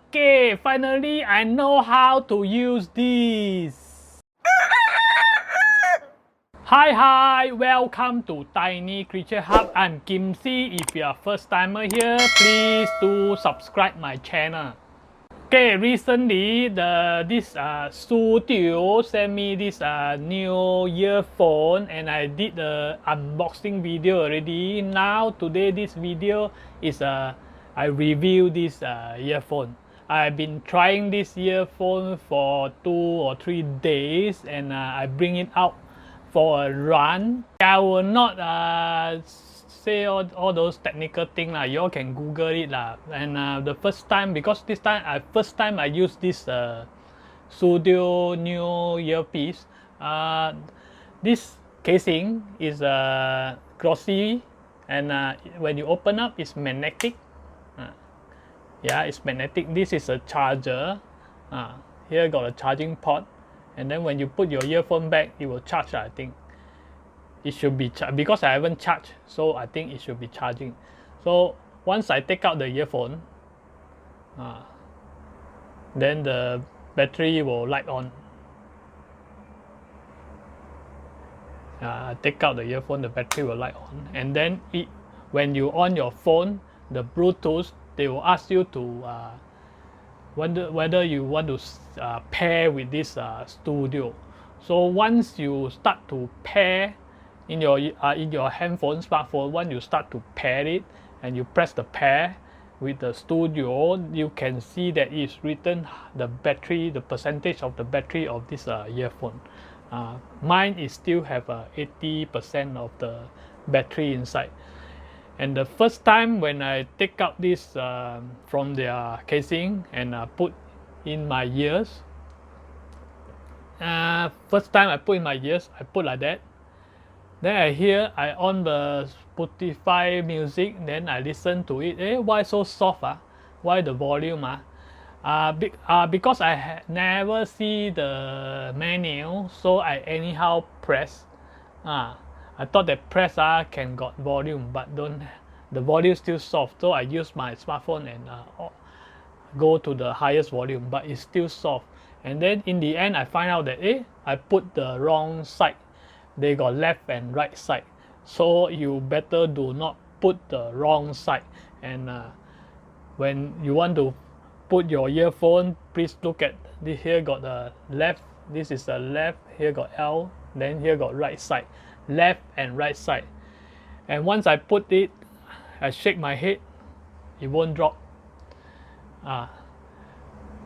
Okay, finally I know how to use this. Hi, welcome to Tiny Creature Hub. I'm Kimsey. If you are first timer here, please do subscribe my channel. Okay, recently this Sudio sent me this new earphone and I did the unboxing video already. Now today this video is I review this earphone. I've been trying this earphone for 2 or 3 days and I bring it out for a run. I will not say all those technical things lah. You all can Google it lah. And the first time, because this time first time I use this Sudio Nio earpiece. This casing is glossy and when you open up, it's magnetic. Yeah, it's magnetic. This is a charger. Here got a charging port, and then when you put your earphone back, it will charge. I think it should be because I haven't charged, so I think it should be charging. So once I take out the earphone, then the battery will light on. Take out the earphone, the battery will light on, and then when you on your phone, the Bluetooth, they will ask you to whether you want to pair with this Sudio. So once you start to pair in your handphone, smartphone, when you start to pair it and you press the pair with the Sudio, you can see that it's written the battery, the percentage of the battery of this earphone. Mine is still have 80% of the battery inside. And the first time when I take out this from their casing and put in my ears, first time I put in my ears, I put like that. Then I on the Spotify music, then I listen to it. Why so soft? Why the volume? Because I never see the menu, so I anyhow press. I thought that press can got volume, but don't. The volume still soft, so I use my smartphone and go to the highest volume, but it's still soft. And then in the end, I find out that I put the wrong side. They got left and right side, so you better do not put the wrong side. And when you want to put your earphone, please look at this. Here got the left. This is the left. Here got L. Then here got right side. Left and right side. And once I put it, I shake my head, it won't drop.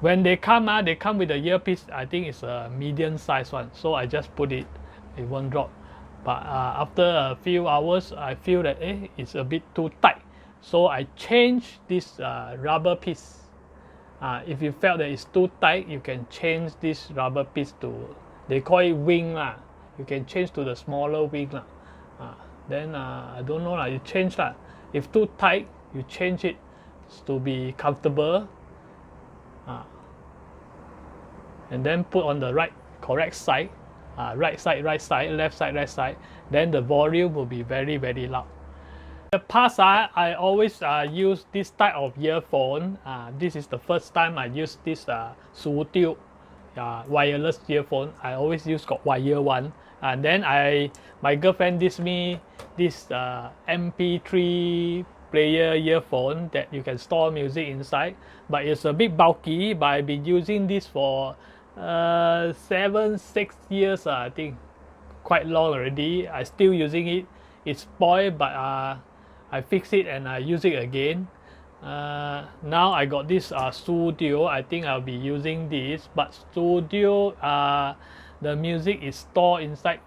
When they come with the earpiece. I think it's a medium size one, so I just put it, it won't drop. But after a few hours, I feel that it's a bit too tight, so I change this rubber piece. If you felt that it's too tight, you can change this rubber piece to, they call it wing lah. You can change to the smaller wing lah. Then I don't know lah, you change lah. If too tight, you change it to be comfortable. And then put on the correct side. Right side, left side, right side. Then the volume will be very, very loud. In the past, I always use this type of earphone. This is the first time I use this Sudio wireless earphone. I always use got wire one. And then my girlfriend gives me this MP3 player earphone that you can store music inside, but it's a bit bulky. But I've been using this for 6 years, I think, quite long already. I still using it. It's spoiled, but I fix it and I use it again. Now I got this Sudio. I think I'll be using this, but Sudio, the music is stored inside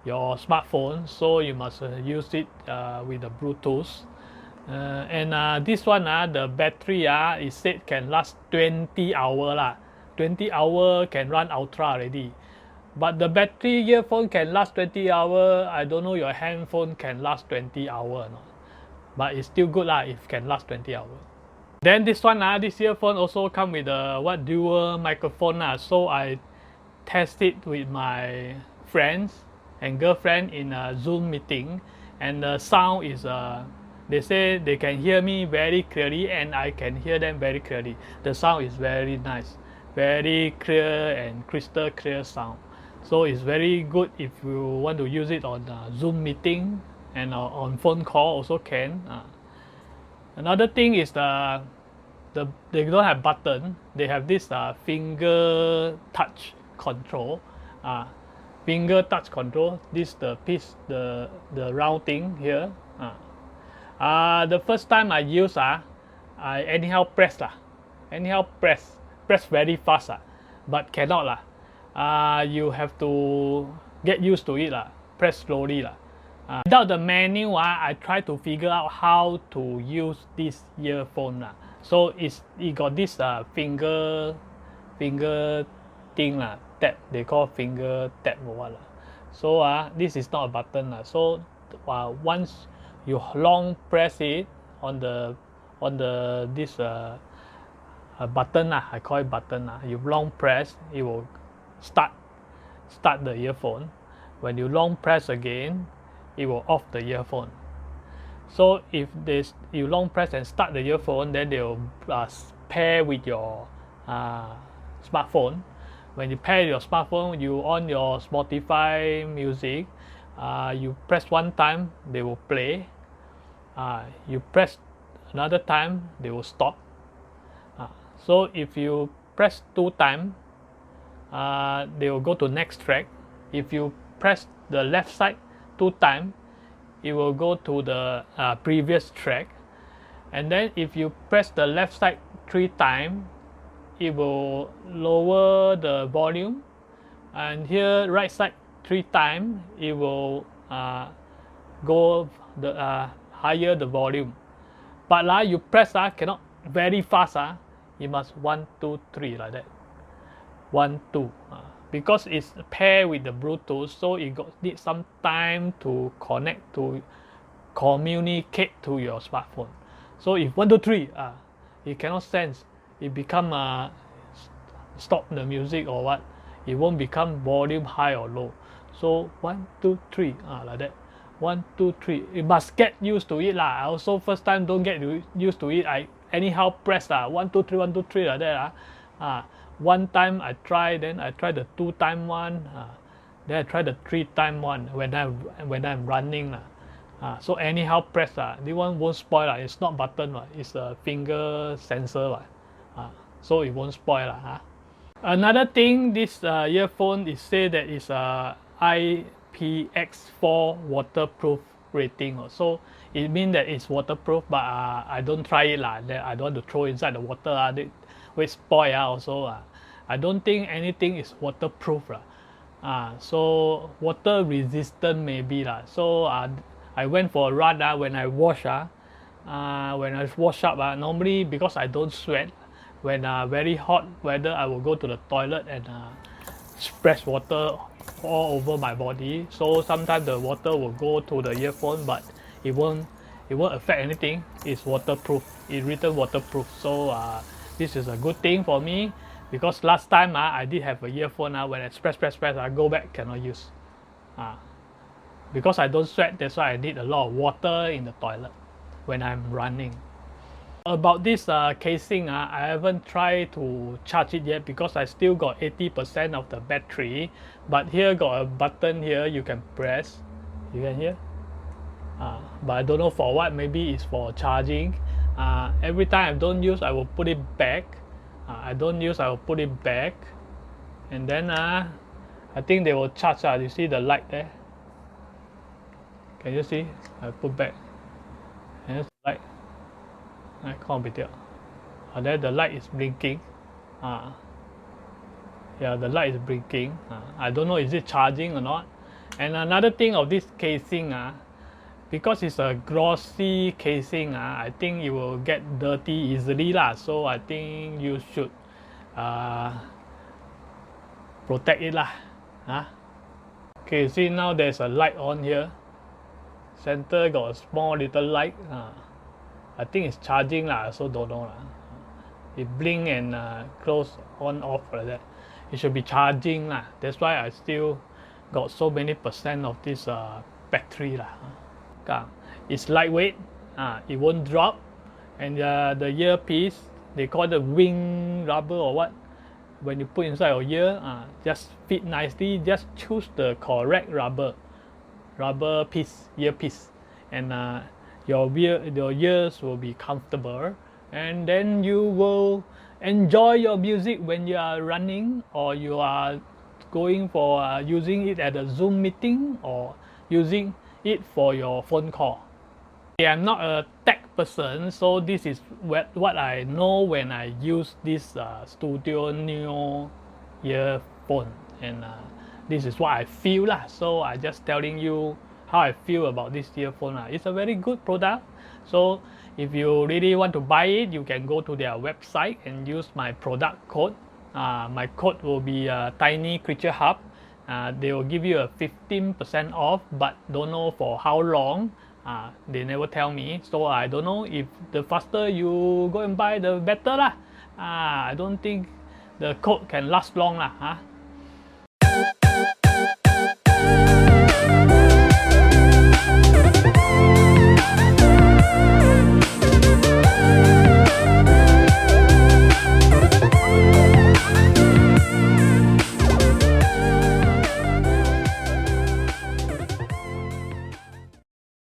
your smartphone, so you must use it with the Bluetooth. And this one, the battery it said can last 20 hours lah. 20 hours can run ultra already. But the battery earphone can last 20 hours. I don't know your handphone can last 20 hours or not. But it's still good lah if can last 20 hours. Then this one, this earphone also come with a dual microphone so I test it with my friends and girlfriend in a Zoom meeting, and the sound is They say they can hear me very clearly and I can hear them very clearly. The sound is very nice, very clear and crystal clear sound. So it's very good if you want to use it on Zoom meeting and on phone call also can. Another thing is they don't have button. They have this finger touch control. Finger touch control. This the piece, the round thing here. The first time I use, I anyhow press press very fast but cannot you have to get used to it press slowly Without the menu I try to figure out how to use this earphone So it got this finger thing tap, they call finger tap or what So this is not a button so once you long press it on the this button I call it button you long press, it will start the earphone. When you long press again, it will off the earphone. So if you long press and start the earphone, then they will pair with your smartphone. When you pair your smartphone, you on your Spotify music, you press one time, they will play. You press another time, they will stop. So if you press 2 times, they will go to next track. If you press the left side 2 times, it will go to the previous track. And then if you press the left side 3 times, it will lower the volume. And here right side 3 times, it will go the higher the volume. But you press cannot very fast you must 1 2 3 like that. 1 2 because it's paired with the Bluetooth, so it need some time to connect to communicate to your smartphone. So if 1 2 3 it cannot sense, it become stop the music or what, it won't become volume high or low. So 1 2 3 like that. 1 2 3 you must get used to it I also first time don't get used to it, I anyhow press 1 2 3 1 2 3 like that one time I try, then I try the 2 time one, then I try the 3 time one when I'm running so anyhow press this one won't spoil it's not button it's a finger sensor so it won't spoil Another thing, this earphone is say that it's IPX4 waterproof rating so it means that it's waterproof, but I don't try it I don't want to throw inside the water it will spoil also I don't think anything is waterproof so water resistant maybe so I went for a run when I wash when I wash up normally because I don't sweat, when very hot weather I will go to the toilet and splash water all over my body, so sometimes the water will go to the earphone but it won't affect anything. It's waterproof, it's written waterproof, so this is a good thing for me because last time I did have a earphone when I press I go back cannot use because I don't sweat, that's why I need a lot of water in the toilet when I'm running. About this casing I haven't tried to charge it yet because I still got 80% of the battery, but here got a button here you can press, you can hear but I don't know for what, maybe it's for charging. Every time I don't use I will put it back, I don't use I will put it back, and then I think they will charge you see the light there, can you see, I put back and it's light there the light is blinking yeah, the light is blinking I don't know is it charging or not. And another thing of this casing because it's a glossy casing I think it will get dirty easily so I think you should protect it Okay, see now there's a light on here, center got a small little light I think it's charging I also don't know it blink and close on off like that, it should be charging that's why I still got so many percent of this battery it's lightweight it won't drop. And the earpiece, they call it wing rubber or what, when you put inside your ear, just fit nicely. Just choose the correct rubber earpiece, and your ears will be comfortable, and then you will enjoy your music when you are running, or you are going for using it at a Zoom meeting, or using it for your phone call. I'm not a tech person, so this is what I know when I use this Sudio Nio earphone, and this is what I feel lah. So I just telling you how I feel about this earphone lah. It's a very good product. So if you really want to buy it, you can go to their website and use my product code. My code will be tinycreaturehub. They will give you a 15% off, but don't know for how long. They never tell me, so I don't know. If the faster you go and buy, the better lah. I don't think the code can last long lah.